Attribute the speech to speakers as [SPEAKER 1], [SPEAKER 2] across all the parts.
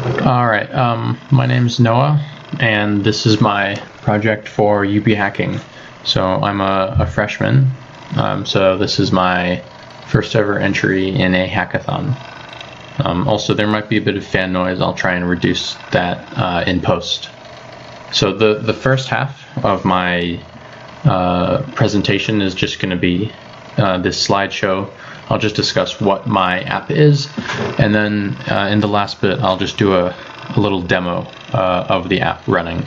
[SPEAKER 1] All right, my name is Noah, and this is my project for UB Hacking. So I'm a freshman, so this is my first ever entry in a hackathon. Also, there might be a bit of fan noise. I'll try and reduce that in post. So the first half of my presentation is just going to be this slideshow. I'll just discuss what my app is, and then in the last bit I'll just do a little demo of the app running.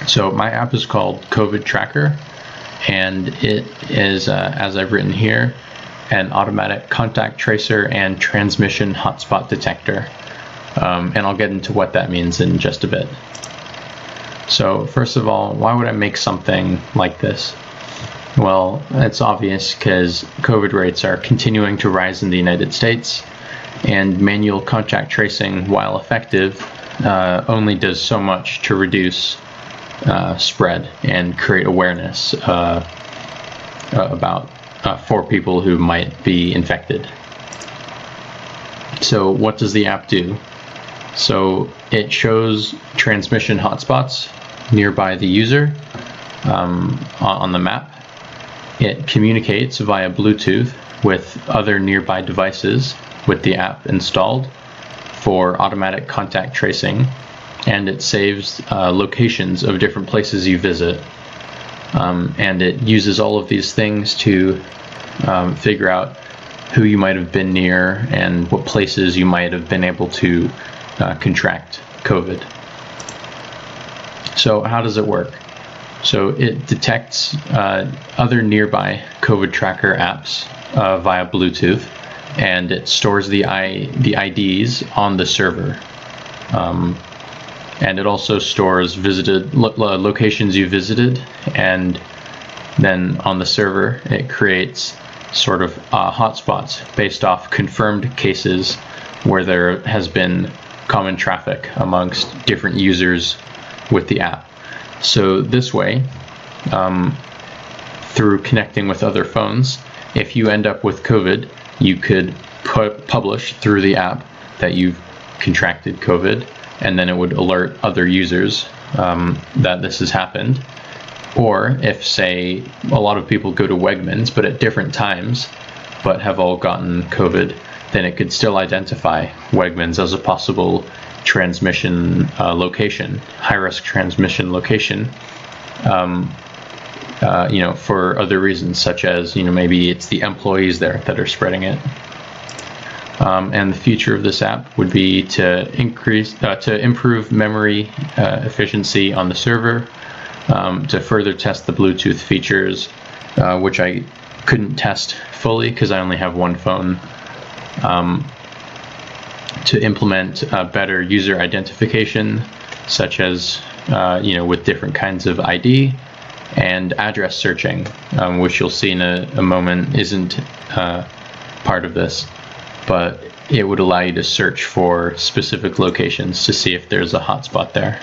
[SPEAKER 1] So my app is called COVID Tracker, and it is, as I've written here, an automatic contact tracer and transmission hotspot detector. And I'll get into what that means in just a bit. So first of all, why would I make something like this? Well, it's obvious because COVID rates are continuing to rise in the United States, and manual contact tracing, while effective, only does so much to reduce spread and create awareness about for people who might be infected. So what does the app do? So it shows transmission hotspots nearby the user on the map. It communicates via Bluetooth with other nearby devices with the app installed for automatic contact tracing, and it saves locations of different places you visit. And it uses all of these things to figure out who you might have been near and what places you might have been able to contract COVID. So how does it work? So it detects other nearby COVID tracker apps via Bluetooth, and it stores the IDs on the server. And it also stores visited locations you visited, and then on the server it creates sort of hotspots based off confirmed cases where there has been common traffic amongst different users with the app. So this way, through connecting with other phones, if you end up with COVID, you could publish through the app that you've contracted COVID, and then it would alert other users that this has happened. Or if, say, a lot of people go to Wegmans, but at different times, but have all gotten COVID, then it could still identify Wegmans as a possible transmission location, high-risk transmission location, for other reasons, such as, maybe it's the employees there that are spreading it. And the future of this app would be to improve memory efficiency on the server, to further test the Bluetooth features, which I couldn't test fully because I only have one phone, to implement better user identification, such as with different kinds of ID, and address searching, which you'll see in a moment isn't part of this, but it would allow you to search for specific locations to see if there's a hotspot there.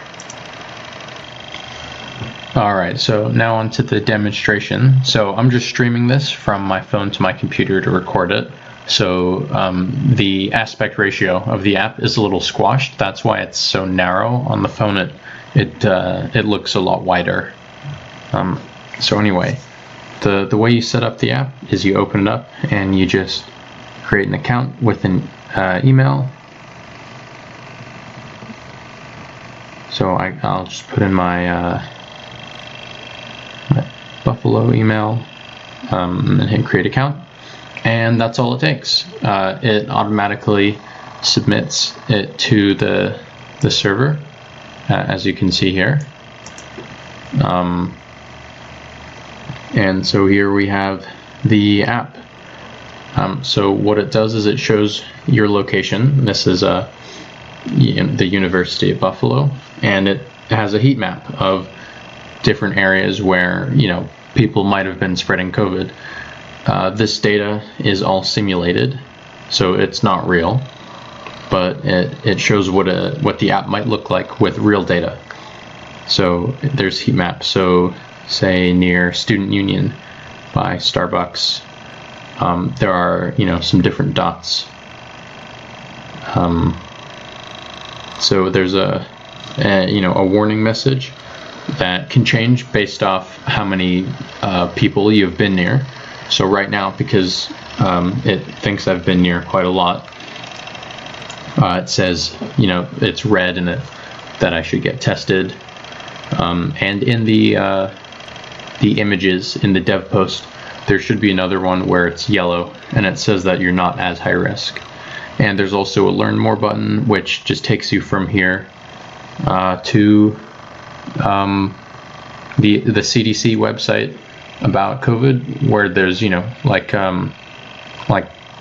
[SPEAKER 1] Alright, so now on to the demonstration. So I'm just streaming this from my phone to my computer to record it. So the aspect ratio of the app is a little squashed. That's why it's so narrow. On the phone it looks a lot wider. So anyway, the way you set up the app is you open it up and you just create an account with an email. So I'll just put in my Buffalo email and hit create account. And that's all it takes. It automatically submits it to the server, as you can see here. And so here we have the app. So what it does is it shows your location. This is the University of Buffalo, and it has a heat map of different areas where people might have been spreading COVID. This data is all simulated, so it's not real, but it shows what the app might look like with real data. So there's heat maps. So say near Student Union by Starbucks, there are some different dots. So there's a warning message that can change based off how many people you've been near. So right now, because it thinks I've been near quite a lot, it says, it's red and that I should get tested. And in the images in the dev post, there should be another one where it's yellow and it says that you're not as high risk. And there's also a learn more button, which just takes you from here to the CDC website about COVID, where there's like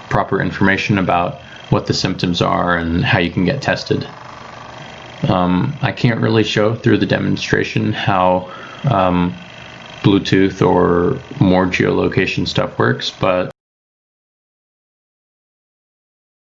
[SPEAKER 1] proper information about what the symptoms are and how you can get tested. I can't really show through the demonstration how Bluetooth or more geolocation stuff works, but